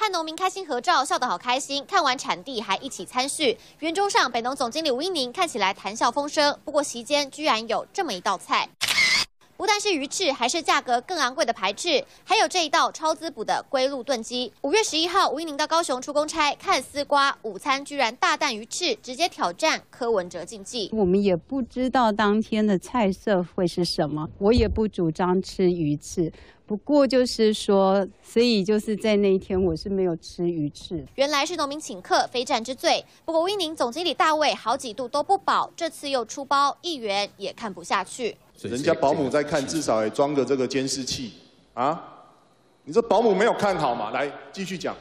和农民开心合照，笑得好开心。看完产地还一起参叙。园中上，北农总经理吴英宁看起来谈笑风生，不过席间居然有这么一道菜。 不但是鱼翅，还是价格更昂贵的排翅，还有这一道超滋补的龟鹿炖鸡。5月11号，吴英宁到高雄出公差，看丝瓜，午餐居然大啖鱼翅，直接挑战柯文哲禁忌。我们也不知道当天的菜色会是什么，我也不主张吃鱼翅。 不过就是说，所以就是在那一天我是没有吃鱼翅。原来是农民请客，非战之罪。不过吴英宁总经理大卫好几度都不保，这次又出包，议员也看不下去。人家保姆在看，至少也装个这个监视器啊！你这保姆没有看好嘛？来继续讲，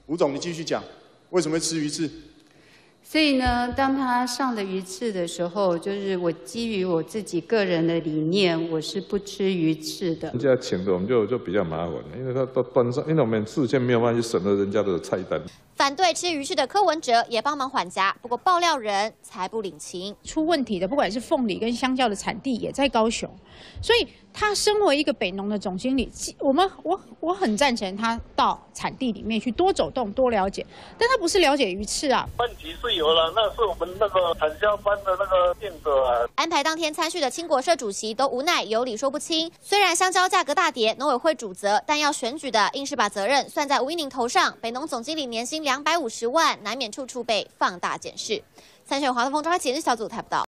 吴总你继续讲，为什么会吃鱼翅？ 所以呢，当他上的鱼翅的时候，就是我基于我自己个人的理念，我是不吃鱼翅的。人家请的我们就比较麻烦了，因为他都端上，因为我们事先没有办法去审核人家的菜单。反对吃鱼翅的柯文哲也帮忙缓夹，不过爆料人才不领情。出问题的，不管是凤梨跟香蕉的产地也在高雄，所以他身为一个北农的总经理，我很赞成他到产地里面去多走动、多了解，但他不是了解鱼翅啊。问题是有了，那是我们那个产销班的那个定格啊。安排当天参叙的青果社主席都无奈有理说不清。虽然香蕉价格大跌，农委会主责，但要选举的硬是把责任算在吴英宁头上。北农总经理年薪250万，难免处处被放大检视。参选华东风中央节日小组台不到。